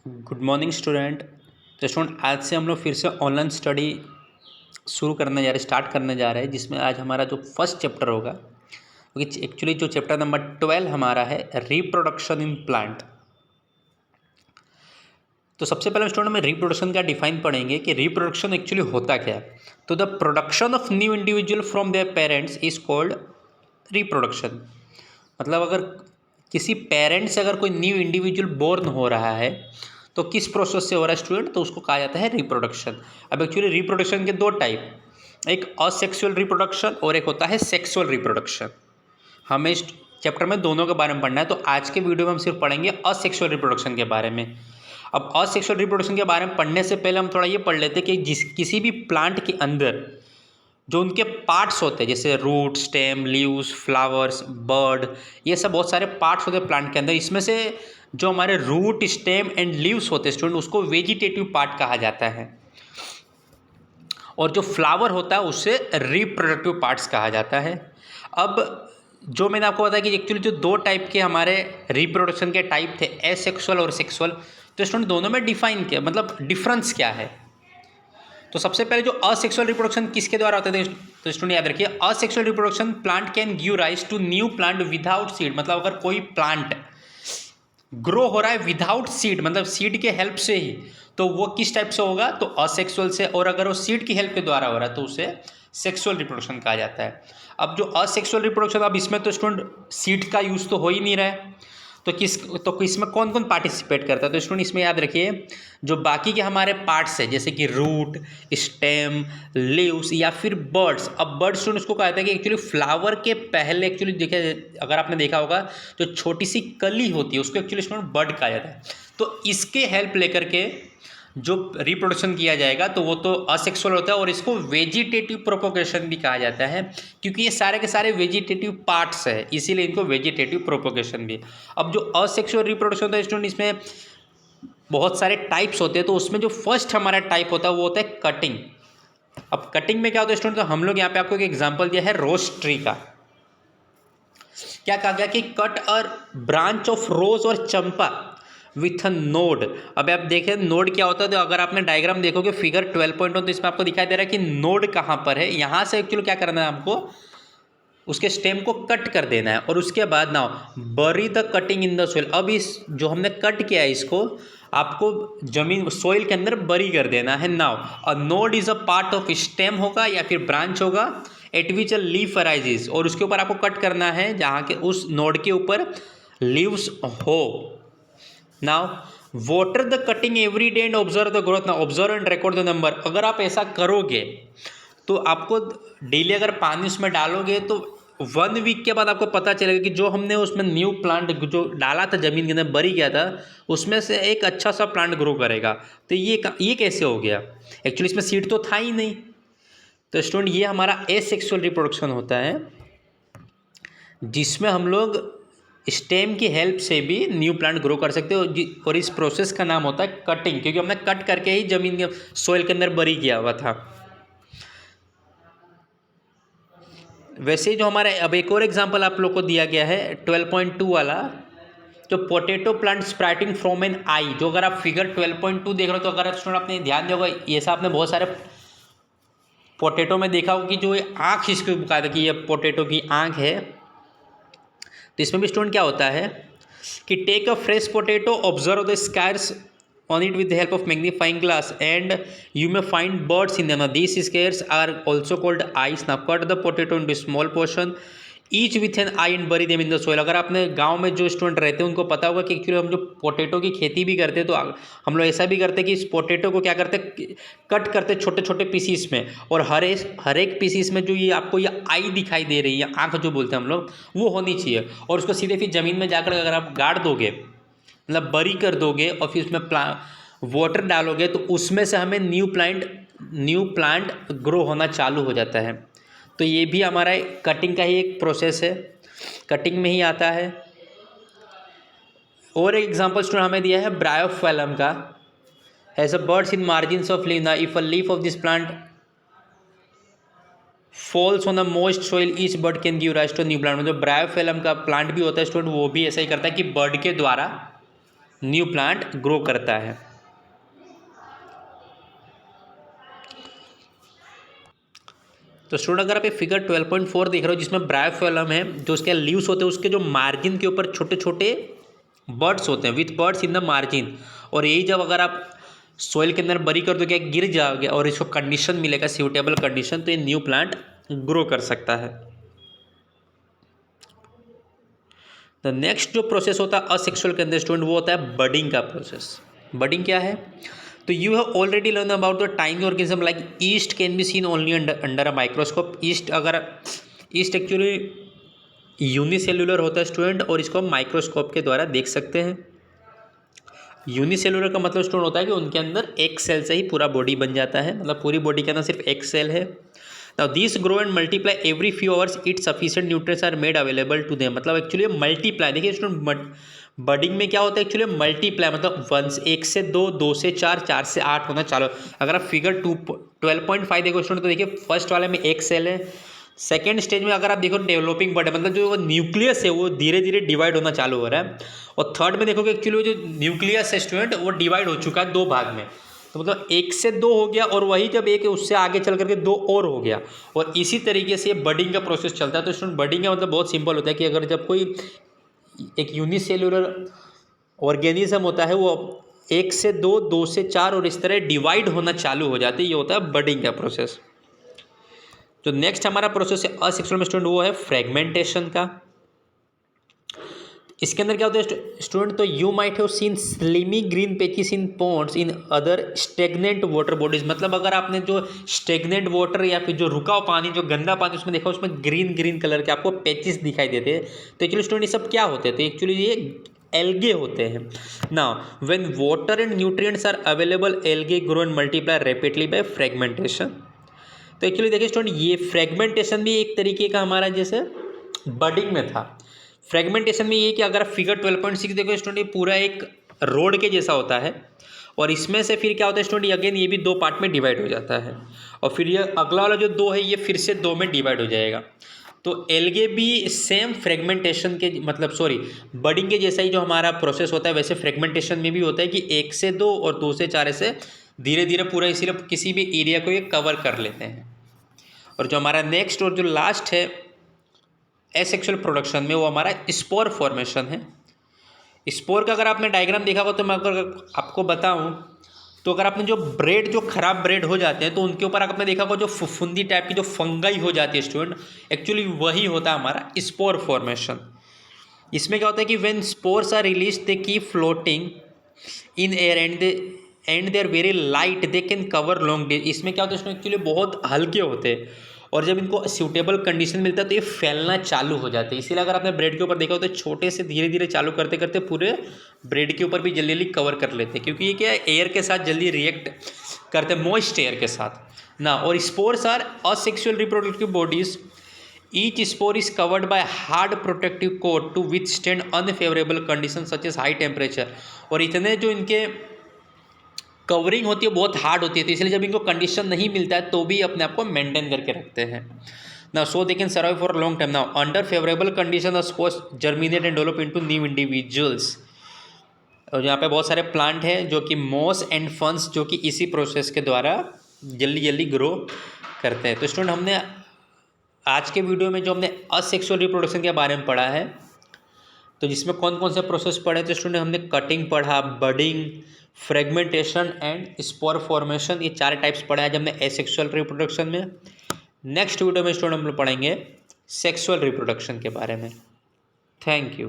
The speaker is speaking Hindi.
Good morning student. तो स्टूडेंट आज से हम लोग फिर से ऑनलाइन स्टडी स्टार्ट करने जा रहे हैं, जिसमें आज हमारा जो फर्स्ट चैप्टर होगा, क्योंकि एक्चुअली जो चैप्टर नंबर 12 हमारा है रिप्रोडक्शन इन प्लांट। तो सबसे पहले स्टूडेंट में रिप्रोडक्शन का डिफाइन पढ़ेंगे कि रिप्रोडक्शन एक्चुअली होता क्या है। तो the production of new individual from their parents is called reproduction. मतलब अगर किसी पेरेंट से अगर कोई न्यू इंडिविजुअल बोर्न हो रहा है तो किस प्रोसेस से हो रहा है स्टूडेंट, तो उसको कहा जाता है रिप्रोडक्शन। अब एक्चुअली रिप्रोडक्शन के दो टाइप, एक असेक्सुअल रिप्रोडक्शन और एक होता है सेक्सुअल रिप्रोडक्शन। हमें इस चैप्टर में दोनों के बारे में पढ़ना है, तो आज के वीडियो में हम सिर्फ पढ़ेंगे असेक्सुअल रिप्रोडक्शन के बारे में। अब असेक्सुअल रिप्रोडक्शन के बारे में पढ़ने से पहले हम थोड़ा ये पढ़ लेते हैं कि किसी भी प्लांट के अंदर जो उनके पार्ट्स होते हैं, जैसे root, stem, leaves, flowers, bud, ये सब बहुत सारे पार्ट्स होते हैं प्लांट के अंदर। इसमें से जो हमारे रूट, स्टेम एंड लीव्स होते हैं स्टूडेंट, उसको वेजिटेटिव पार्ट कहा जाता है, और जो फ्लावर होता है उसे रिप्रोडक्टिव पार्ट्स कहा जाता है। अब जो मैंने आपको बताया कि एक्चुअली जो दो टाइप के हमारे रिप्रोडक्शन के टाइप थे, एसेक्सुअल और सेक्सुअल, तो स्टूडेंट दोनों में डिफाइन किया, मतलब डिफरेंस क्या है। तो सबसे पहले जो असेक्सुअल रिप्रोडक्शन किसके द्वारा होते थे, तो स्टूडेंट याद रखिए, asexual reproduction plant can give rise to new plant without seed. मतलब अगर कोई प्लांट ग्रो हो रहा है विदाउट सीड, मतलब सीड के हेल्प से ही, तो वो किस टाइप से होगा, तो असेक्सुअल से। और अगर वो सीड की हेल्प के द्वारा हो रहा है तो उसे सेक्सुअल रिप्रोडक्शन कहा जाता है। अब जो असेक्सुअल रिप्रोडक्शन, अब इसमें तो स्टूडेंट सीड का यूज़ तो हो ही नहीं रहा है, तो इसमें कौन कौन पार्टिसिपेट करता है, तो स्टूडेंट इसमें याद रखिए, जो बाकी के हमारे पार्ट्स है, जैसे कि रूट, स्टेम, लीव्स या फिर बर्ड्स। अब बर्ड स्टूडेंट उसको कहा जाता है कि एक्चुअली फ्लावर के पहले, एक्चुअली देखिए अगर आपने देखा होगा, जो छोटी सी कली होती है उसको एक्चुअली स्टूडेंट बर्ड कहा जाता है। तो इसके हेल्प लेकर के जो रिप्रोडक्शन किया जाएगा तो वो तो असेक्सुअल होता है, और इसको वेजिटेटिव प्रोपोगेशन भी कहा जाता है, क्योंकि ये सारे के सारे वेजिटेटिव पार्ट्स है, इसीलिए इनको वेजिटेटिव प्रोपोगेशन भी। अब जो असेक्सुअल रिप्रोडक्शन होता है स्टूडेंट, इसमें बहुत सारे टाइप्स होते हैं, तो उसमें जो फर्स्ट हमारा टाइप होता है वो होता है कटिंग। अब कटिंग में क्या होता है स्टूडेंट, तो हम लोग यहाँ पे आपको एक एग्जाम्पल दिया है रोज ट्री का। क्या कहा गया कि कट अ ब्रांच ऑफ रोज और चंपा विथ अ नोड। अब आप देखें नोड क्या होता है, तो अगर आपने डायग्राम देखोगे फिगर 12.1, तो इसमें आपको दिखाई दे रहा है कि नोड कहाँ पर है। यहाँ से एक्चुअली क्या करना है आपको, उसके स्टेम को कट कर देना है, और उसके बाद ना बरी the cutting in the soil. अब इस जो हमने कट किया है इसको आपको जमीन सोइल के अंदर बरी कर देना है। Now a node is a part of stem होगा या फिर ब्रांच होगा, eight which a leaf arises, और उसके ऊपर आपको कट करना है जहाँ के उस नोड के ऊपर लीव्स हो। Now water the cutting every day and observe the growth. Now observe and record the number. अगर आप ऐसा करोगे तो आपको डेली अगर पानी उसमें डालोगे तो 1 वीक के बाद आपको पता चलेगा कि जो हमने उसमें न्यू प्लांट जो डाला था ज़मीन के अंदर बरी गया था, उसमें से एक अच्छा सा प्लांट ग्रो करेगा। तो ये कैसे हो गया, एक्चुअली इसमें सीड तो था ही नहीं। तो स्टूडेंट ये हमारा एसेक्सुअल रिप्रोडक्शन होता है, जिसमें हम लोग स्टेम की हेल्प से भी न्यू प्लांट ग्रो कर सकते हो, और इस प्रोसेस का नाम होता है कटिंग, क्योंकि हमने कट करके ही ज़मीन के सोइल के अंदर बरी किया हुआ था। वैसे ही जो हमारा अब एक और एग्जांपल आप लोग को दिया गया है 12.2 वाला, जो पोटैटो प्लांट स्प्राइटिंग फ्रॉम एन आई। जो अगर आप फिगर 12.2 देख रहे हो, तो अगर स्टूडेंट आपने ध्यान दिया होगा, ये सब आपने बहुत सारे पोटैटो में देखा होगा कि जो आँख इसको कहा था कि ये पोटैटो की आँख है। तो इसमें भी स्टूडेंट क्या होता है कि take a fresh potato, observe the squares on it with the help of magnifying glass and you may find birds in them. Now these squares are also called eyes. Now cut the potato into small portion each with an eye and bury them in the soil. अगर आपने गांव में जो स्टूडेंट रहते हैं उनको पता होगा कि एक्चुअली हम जो पोटैटो की खेती भी करते हैं, तो हम लोग ऐसा भी करते हैं कि इस पोटैटो को क्या करते हैं, कट करते छोटे छोटे पीसीस में, और हर एक पीसीस में जो ये आपको ये आई दिखाई दे रही है, आँख जो बोलते हैं हम लोग, वो होनी चाहिए। और उसको सीधे फिर ज़मीन में जाकर अगर आप गाड़ दोगे, मतलब बरी कर दोगे, और फिर उसमें वाटर डालोगे, तो उसमें से हमें न्यू प्लांट ग्रो होना चालू हो जाता है। तो ये भी हमारा कटिंग का ही एक प्रोसेस है, कटिंग में ही आता है। और एक एग्जांपल स्टूडेंट हमें दिया है ब्रायोफाइलम का, as a buds in margins of leaf. If a leaf of this plant falls on the moist soil each bud can give rise to new plant. मतलब ब्रायोफाइलम का प्लांट भी होता है स्टूडेंट, वो भी ऐसा ही करता है कि बर्ड के द्वारा न्यू प्लांट ग्रो करता है। तो स्टूडेंट अगर आप ये फिगर 12.4 देख रहे हो जिसमें ब्रायोफिलम है, जो उसके लीव्स होते हैं उसके जो मार्जिन के ऊपर छोटे छोटे बर्ड्स होते हैं with birds in the margin, और यही जब अगर आप सोइल के अंदर बरी कर दोगे गिर जाओगे और इसको कंडीशन मिलेगा सूटेबल कंडीशन, तो ये न्यू प्लांट ग्रो कर सकता है। द नेक्स्ट जो प्रोसेस होता है असेक्सुअल के अंदर स्टूडेंट वो होता है बडिंग का प्रोसेस। बडिंग क्या है? तो you have already learn about the tiny organism like east can be seen only under a microscope. East actually unicellular होता है स्टूडेंट, और इसको हम माइक्रोस्कोप के द्वारा देख सकते हैं। यूनिसेल्युलर का मतलब स्टूडेंट होता है कि उनके अंदर एक सेल से ही पूरा बॉडी बन जाता है, मतलब पूरी बॉडी के अंदर सिर्फ एक सेल है। Now this grow and multiply every few hours, it sufficient nutrients are made available to them. मतलब एक्चुअली मल्टीप्लाई, देखिए स्टूडेंट बडिंग में क्या होता है एक्चुअली मल्टीप्लाई, मतलब 1 से 2, 2 से 4, 4 से 8 होना चालू। अगर आप फिगर 12.5 देखो स्टूडेंट तो देखिए फर्स्ट वाले में एक सेल है, सेकेंड स्टेज में अगर आप देखो डेवलपिंग बड है, मतलब जो न्यूक्लियस है वो धीरे धीरे डिवाइड होना चालू हो रहा है, और थर्ड में देखोगे एक्चुअली जो न्यूक्लियस है स्टूडेंट वो डिवाइड हो चुका है 2 भाग में। तो मतलब 1 से 2 हो गया, और वही जब एक है उससे आगे चल करके 2 और हो गया, और इसी तरीके से बडिंग का प्रोसेस चलता है। तो स्टूडेंट बडिंग का मतलब बहुत सिंपल होता है कि अगर जब कोई एक यूनिसेल्युलर ऑर्गेनिज्म होता है वो 1 से 2, 2 से 4 और इस तरह डिवाइड होना चालू हो जाती है, ये होता है बडिंग का प्रोसेस। जो नेक्स्ट हमारा प्रोसेस है असेक्सुअल में स्टूडेंट वो है फ्रेगमेंटेशन का। इसके अंदर क्या होता है स्टूडेंट, तो you might have seen slimy green patches in ponds in other stagnant water bodies. मतलब अगर आपने जो स्टेगनेंट वाटर या फिर जो रुका हुआ पानी, जो गंदा पानी उसमें देखा, उसमें ग्रीन ग्रीन कलर के आपको पैचेस दिखाई देते हैं। तो एक्चुअली स्टूडेंट ये सब क्या होते हैं? तो एक्चुअली ये एल्गे होते हैं। Now when water and nutrients are available, algae grow and multiply rapidly by fragmentation. तो एक्चुअली देखिए स्टूडेंट ये फ्रेगमेंटेशन भी एक तरीके का हमारा जैसे बडिंग में था। फ्रेगमेंटेशन में ये कि अगर आप फिगर 12.6 देखो स्टूडेंट, ये पूरा एक रोड के जैसा होता है, और इसमें से फिर क्या होता है स्टूडेंट, अगेन ये भी 2 पार्ट में डिवाइड हो जाता है, और फिर ये अगला वाला जो 2 है ये फिर से 2 में डिवाइड हो जाएगा। तो एल्गे भी सेम फ्रेगमेंटेशन के मतलब बडिंग के जैसा ही जो हमारा प्रोसेस होता है, वैसे फ्रेगमेंटेशन में भी होता है कि 1 से 2 और 2 से 4 ऐसे धीरे धीरे पूरा इसीलिए किसी भी एरिया को ये कवर कर लेते हैं। और जो हमारा नेक्स्ट और जो लास्ट है एसेक्सुअल प्रोडक्शन में, वो हमारा स्पोर फॉर्मेशन है। स्पोर का अगर आपने डायग्राम देखा हो तो मैं अगर आपको बताऊं, तो अगर आपने जो खराब ब्रेड हो जाते हैं तो उनके ऊपर आपने देखा हो जो फुफुंदी टाइप की जो फंगाई हो जाती है स्टूडेंट, एक्चुअली वही होता है हमारा स्पोर फॉर्मेशन। इसमें क्या होता है कि when spores are release they keep floating in air and they are very light, they can cover long day. इसमें क्या होता है इसमें एक्चुअली बहुत हल्के होते हैं, और जब इनको सूटेबल कंडीशन मिलता है तो ये फैलना चालू हो जाते हैं। इसीलिए अगर आपने ब्रेड के ऊपर देखा हो तो छोटे से धीरे धीरे चालू करते करते पूरे ब्रेड के ऊपर भी जल्दी जल्दी कवर कर लेते हैं, क्योंकि ये क्या है एयर के साथ जल्दी रिएक्ट करते हैं, मॉइस्ट एयर के साथ ना। और spores are asexual reproductive bodies, each spore is covered by hard protective coat to withstand unfavourable condition such as high temperature. और इतने जो इनके कवरिंग होती है बहुत हार्ड होती है, तो इसलिए जब इनको कंडीशन नहीं मिलता है तो भी अपने आप को मेंटेन करके रखते हैं ना, so they can survive for long time. Now under favourable condition spores germinate and develop into new individuals. और यहाँ पे बहुत सारे प्लांट हैं जो कि मॉस एंड फंस जो कि इसी प्रोसेस के द्वारा जल्दी जल्दी ग्रो करते हैं। तो स्टूडेंट हमने आज के वीडियो में जो हमने असेक्सुअल रिप्रोडक्शन के बारे में पढ़ा है, तो जिसमें कौन कौन से प्रोसेस पढ़े, तो स्टूडेंट हमने कटिंग पढ़ा, budding, fragmentation and spore formation, ये 4 टाइप्स पढ़ा आज हमने एसेक्सुअल रिप्रोडक्शन में। नेक्स्ट वीडियो में स्टूडेंट हम लोग पढ़ेंगे सेक्सुअल रिप्रोडक्शन के बारे में। Thank you.